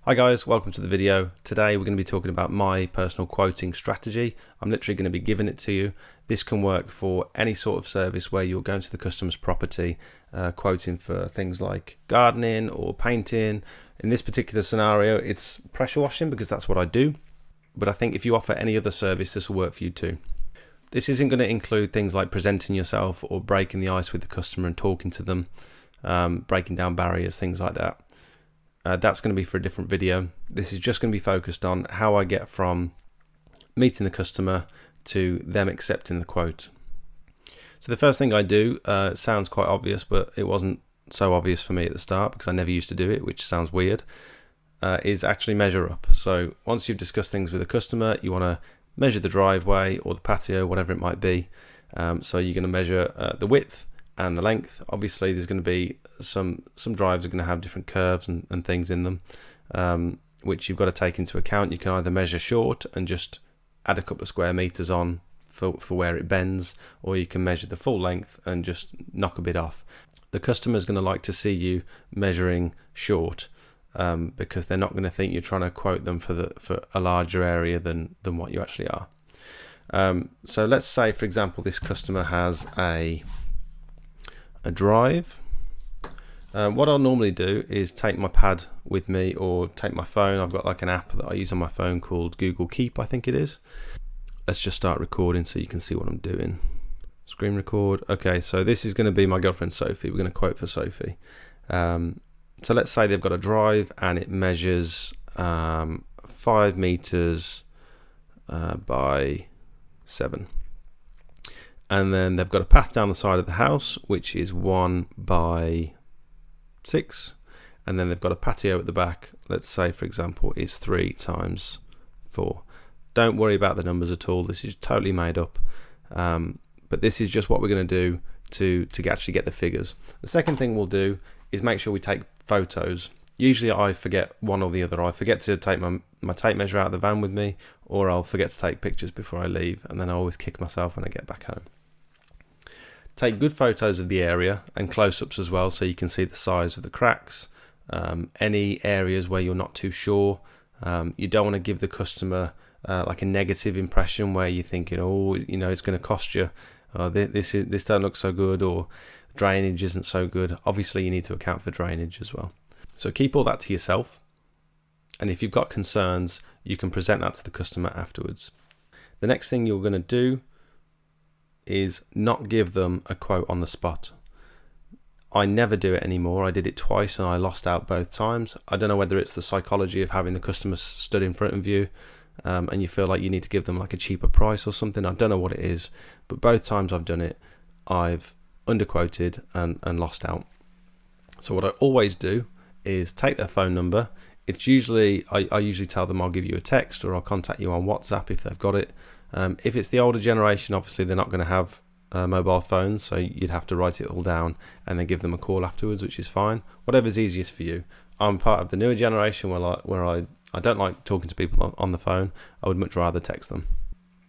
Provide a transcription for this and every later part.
Hi guys, welcome to the video. Today we're going to be talking about my personal quoting strategy. I'm literally going to be giving it to you. This can work for any sort of service where you're going to the customer's property, quoting for things like gardening or painting. In this particular scenario, it's pressure washing because that's what I do. But I think if you offer any other service, this will work for you too. This isn't going to include things like presenting yourself or breaking the ice with the customer and talking to them, breaking down barriers, things like that. That's going to be for a different video. This is just going to be focused on how I get from meeting the customer to them accepting the quote. So the first thing I do, sounds quite obvious, but it wasn't so obvious for me at the start because I never used to do it, which sounds weird, is actually measure up. So once you've discussed things with a customer, you want to measure the driveway or the patio, whatever it might be. So you're going to measure the width and the length. Obviously there's going to be some drives are going to have different curves and things in them, which you've got to take into account. You can either measure short and just add a couple of square meters on for where it bends, or you can measure the full length and just knock a bit off. The customer is going to like to see you measuring short, because they're not going to think you're trying to quote them for a larger area than what you actually are. So let's say, for example, this customer has a drive. What I'll normally do is take my pad with me or take my phone. I've got like an app that I use on my phone called Google Keep, I think it is. Let's just start recording so you can see what I'm doing. Screen record. Okay, so this is going to be my girlfriend Sophie. We're going to quote for Sophie. So let's say they've got a drive and it measures 5 meters by 7. And then they've got a path down the side of the house, which is 1 by 6. And then they've got a patio at the back. Let's say, for example, is 3 times 4. Don't worry about the numbers at all. This is totally made up. But this is just what we're going to do to actually get the figures. The second thing we'll do is make sure we take photos. Usually I forget one or the other. I forget to take my tape measure out of the van with me, or I'll forget to take pictures before I leave, and then I always kick myself when I get back home. Take good photos of the area and close-ups as well, so you can see the size of the cracks, any areas where you're not too sure. You don't want to give the customer like a negative impression where you're thinking, oh, you know, it's going to cost you. This don't look so good, or drainage isn't so good. Obviously, you need to account for drainage as well. So keep all that to yourself. And if you've got concerns, you can present that to the customer afterwards. The next thing you're going to do is not give them a quote on the spot. I never do it anymore. I did it twice and I lost out both times. I don't know whether it's the psychology of having the customer stood in front of you, and you feel like you need to give them like a cheaper price or something. I don't know what it is, but both times I've done it, I've underquoted and lost out. So what I always do is take their phone number. It's usually, I usually tell them I'll give you a text or I'll contact you on WhatsApp if they've got it. If it's the older generation, obviously they're not going to have mobile phones, so you'd have to write it all down and then give them a call afterwards, which is fine. Whatever's easiest for you. I'm part of the newer generation where I don't like talking to people on the phone. I would much rather text them.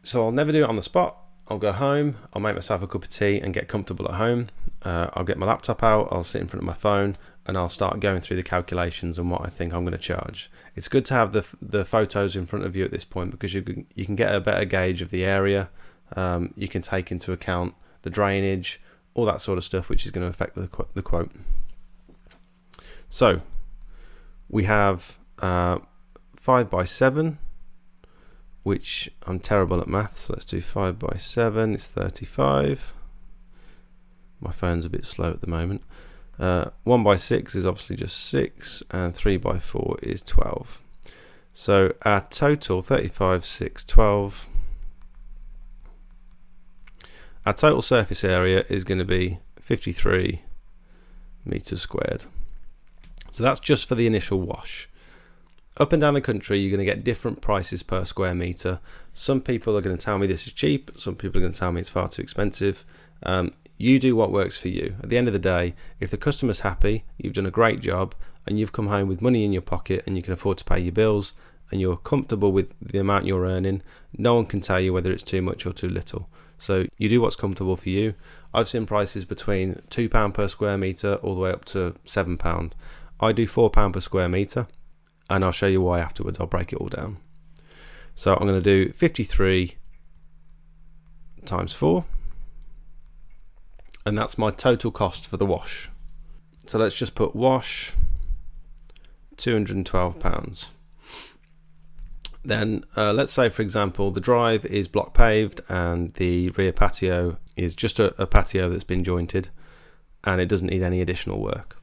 So I'll never do it on the spot. I'll go home, I'll make myself a cup of tea and get comfortable at home. I'll get my laptop out, I'll sit in front of my phone, and I'll start going through the calculations and what I think I'm going to charge. It's good to have the photos in front of you at this point because you can get a better gauge of the area. You can take into account the drainage, all that sort of stuff, which is going to affect the quote. So we have 5 by 7, which I'm terrible at maths, so let's do 5 by 7, it's 35. My phone's a bit slow at the moment. 1 by 6 is obviously just 6, and 3 by 4 is 12. So our total, 35, 6, 12. Our total surface area is going to be 53 meters squared. So that's just for the initial wash. Up and down the country, you're going to get different prices per square meter. Some people are going to tell me this is cheap. Some people are going to tell me it's far too expensive. You do what works for you. At the end of the day, if the customer's happy, you've done a great job, and you've come home with money in your pocket and you can afford to pay your bills, and you're comfortable with the amount you're earning, no one can tell you whether it's too much or too little. So you do what's comfortable for you. I've seen prices between £2 per square metre all the way up to £7. I do £4 per square metre. and I'll show you why afterwards. I'll break it all down. So I'm going to do 53 times 4, and that's my total cost for the wash. So let's just put wash, £212. Then let's say, for example, the drive is block paved and the rear patio is just a patio that's been jointed and it doesn't need any additional work.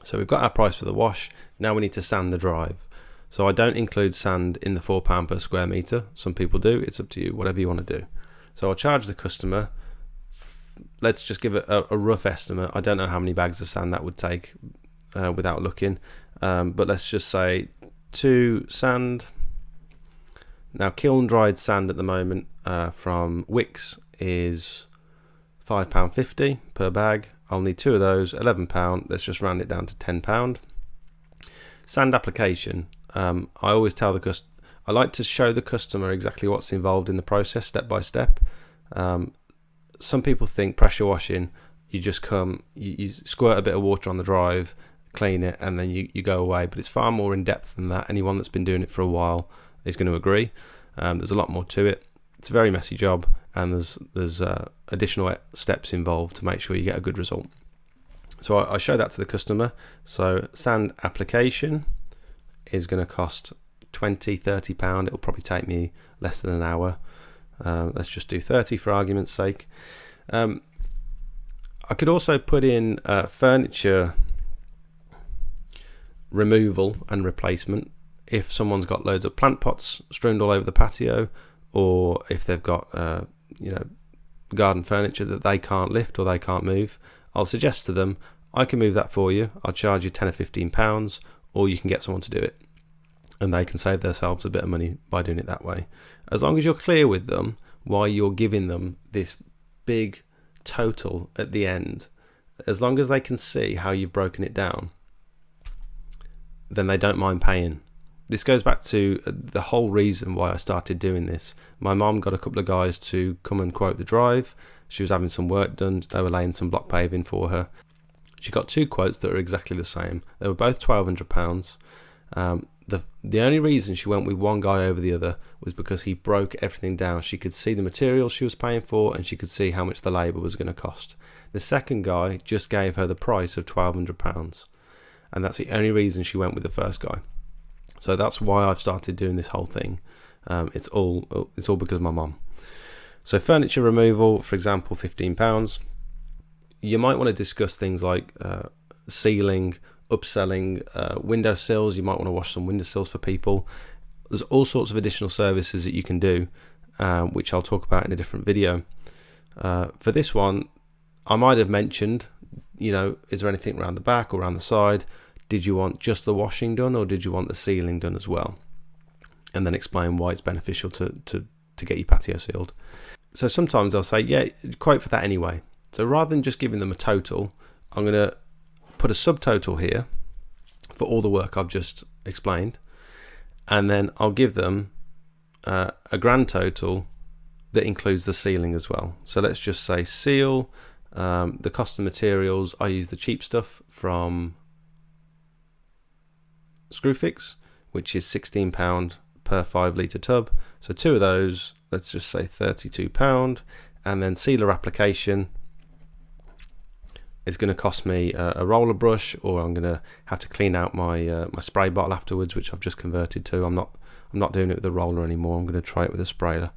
So we've got our price for the wash. Now we need to sand the drive. So I don't include sand in the £4 per square metre. Some people do. It's up to you, whatever you want to do. So I'll charge the customer. Let's just give it a rough estimate. I don't know how many bags of sand that would take without looking, but let's just say 2 sand. Now kiln dried sand at the moment from Wicks is £5.50 per bag. I'll need 2 of those, £11. Let's just round it down to £10. Sand application. I always tell the customer, I like to show the customer exactly what's involved in the process step by step. Some people think pressure washing, you just come, you squirt a bit of water on the drive, clean it, and then you go away. But it's far more in depth than that. Anyone that's been doing it for a while is going to agree. There's a lot more to it. It's a very messy job, and there's additional steps involved to make sure you get a good result. So I show that to the customer. So sand application is going to cost £20–30. It'll probably take me less than an hour. Let's just do 30 for argument's sake. I could also put in furniture removal and replacement if someone's got loads of plant pots strewn all over the patio, or if they've got garden furniture that they can't lift or they can't move. I'll suggest to them, I can move that for you. I'll charge you £10 or £15, or you can get someone to do it, and they can save themselves a bit of money by doing it that way. As long as you're clear with them why you're giving them this big total at the end, as long as they can see how you've broken it down, then they don't mind paying. This goes back to the whole reason why I started doing this. My mum got a couple of guys to come and quote the drive. She was having some work done. They were laying some block paving for her. She got 2 quotes that were exactly the same. They were both £1,200. The only reason she went with one guy over the other was because he broke everything down. She could see the materials she was paying for, and she could see how much the labour was going to cost. The second guy just gave her the price of £1,200, and that's the only reason she went with the first guy. So that's why I've started doing this whole thing. It's all because of my mum. So furniture removal, for example, £15. You might want to discuss things like ceiling, upselling windowsills. You might want to wash some windowsills for people. There's all sorts of additional services that you can do, which I'll talk about in a different video. For this one, I might have mentioned, is there anything around the back or around the side? Did you want just the washing done, or did you want the ceiling done as well? And then explain why it's beneficial to get your patio sealed. So sometimes they'll say, yeah, quote for that anyway. So rather than just giving them a total, I'm going to put a subtotal here for all the work I've just explained, and then I'll give them a grand total that includes the sealing as well. So let's just say seal, the cost of materials. I use the cheap stuff from Screwfix, which is £16 per 5 litre tub. So 2 of those, let's just say £32, and then sealer application is going to cost me a roller brush, or I'm going to have to clean out my my spray bottle afterwards, which I've just converted to. I'm not doing it with a roller anymore. I'm going to try it with a sprayer.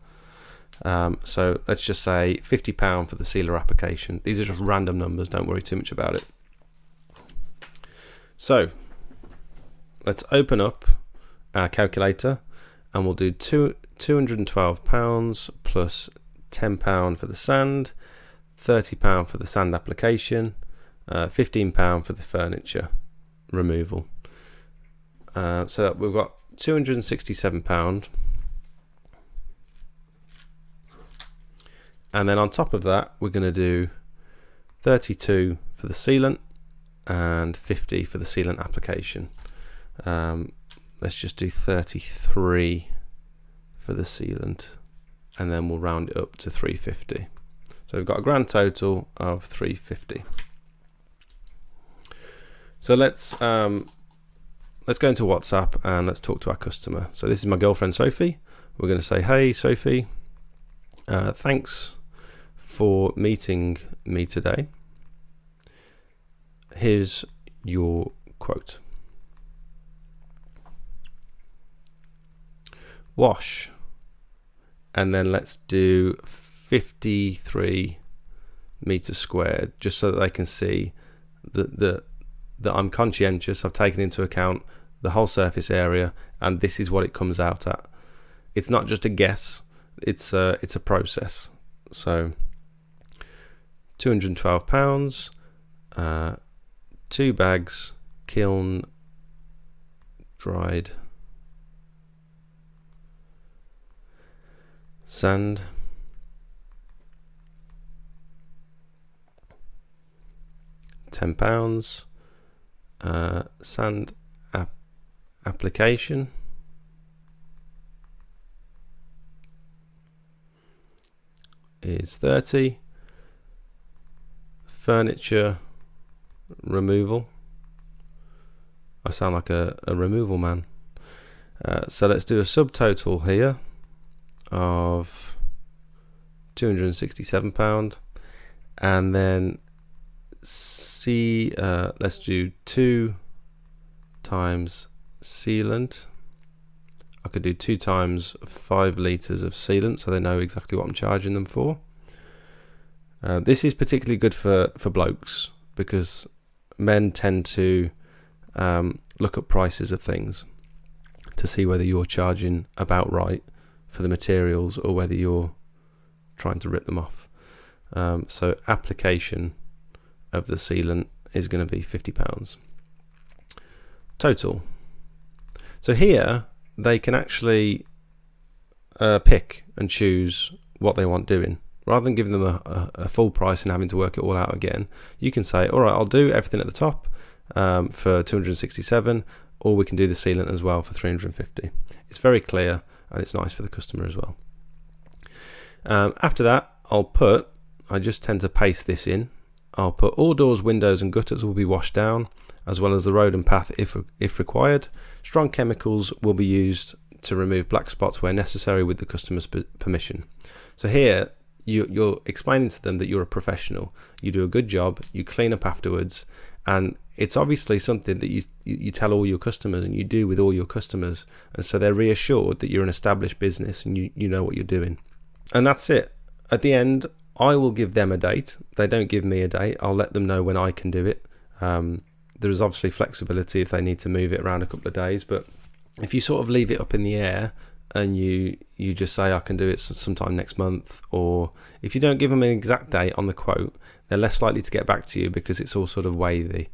So let's just say £50 for the sealer application. These are just random numbers. Don't worry too much about it. So let's open up our calculator, and we'll do £212 plus £10 for the sand, £30 for the sand application, £15 for the furniture removal. So we've got £267, and then on top of that we're going to do 32 for the sealant and 50 for the sealant application. Let's just do 33 for the sealant, and then we'll round it up to 350. So we've got a grand total of 350. So let's let's go into WhatsApp and let's talk to our customer. So this is my girlfriend Sophie. We're going to say, hey Sophie, thanks for meeting me today. Here's your quote. Wash, and then let's do 53 meters squared, just so that they can see that I'm conscientious. I've taken into account the whole surface area, and this is what it comes out at. It's not just a guess, it's a process. So £212, 2 bags kiln dried sand, £10, sand application, is 30, furniture removal. I sound like a removal man. So let's do a subtotal here of £267, and then let's do 2 times sealant. I could do 2 times 5 litres of sealant, so they know exactly what I'm charging them for. This is particularly good for blokes, because men tend to look at prices of things to see whether you're charging about right for the materials or whether you're trying to rip them off. So application of the sealant is going to be £50. Total. So here they can actually pick and choose what they want doing. Rather than giving them a full price and having to work it all out again, you can say, all right, I'll do everything at the top for 267, or we can do the sealant as well for 350. It's very clear, and it's nice for the customer as well. After that, I just tend to paste this in. I'll put all doors, windows and gutters will be washed down, as well as the road and path if required. Strong chemicals will be used to remove black spots where necessary with the customer's permission. So here you're explaining to them that you're a professional, you do a good job, you clean up afterwards, and it's obviously something that you tell all your customers and you do with all your customers, and so they're reassured that you're an established business and you know what you're doing. And that's it. At the end, I will give them a date. They don't give me a date. I'll let them know when I can do it. There is obviously flexibility if they need to move it around a couple of days, but if you sort of leave it up in the air and you just say I can do it sometime next month, or if you don't give them an exact date on the quote, they're less likely to get back to you because it's all sort of wavy.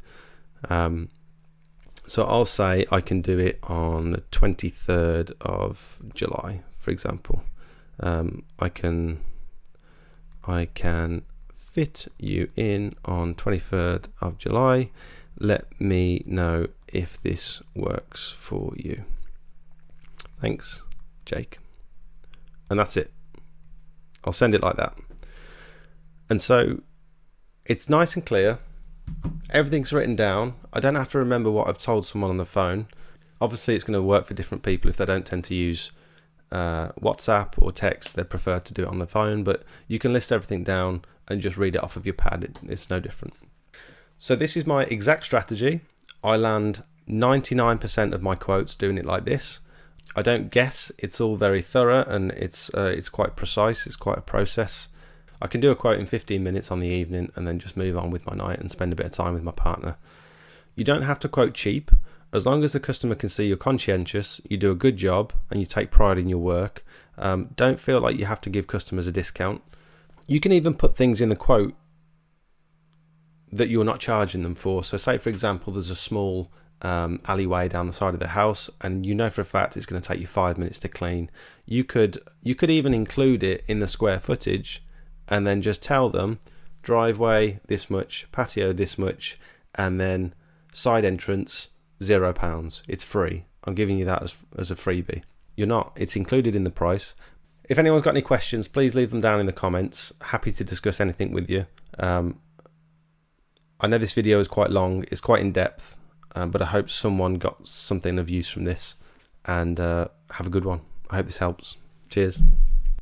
So I'll say I can do it on the 23rd of July, for example. I can fit you in on 23rd of July. Let me know if this works for you. Thanks, Jake. And that's it. I'll send it like that. And so it's nice and clear. Everything's written down. I don't have to remember what I've told someone on the phone. Obviously, it's going to work for different people if they don't tend to use WhatsApp or text. They prefer to do it on the phone, but you can list everything down and just read it off of your pad. It's no different. So this is my exact strategy. I land 99% of my quotes doing it like this. I don't guess. It's all very thorough, and it's quite precise. It's quite a process. I can do a quote in 15 minutes on the evening and then just move on with my night and spend a bit of time with my partner. You don't have to quote cheap. As long as the customer can see you're conscientious, you do a good job, and you take pride in your work, don't feel like you have to give customers a discount. You can even put things in the quote that you're not charging them for. So say, for example, there's a small alleyway down the side of the house, and you know for a fact it's going to take you 5 minutes to clean. You could even include it in the square footage, and then just tell them driveway this much, patio this much, and then side entrance £0. It's free. I'm giving you that as a freebie. You're not. It's included in the price. If anyone's got any questions, please leave them down in the comments. Happy to discuss anything with you. I know this video is quite long. It's quite in depth. but I hope someone got something of use from this, and have a good one. I hope this helps. Cheers.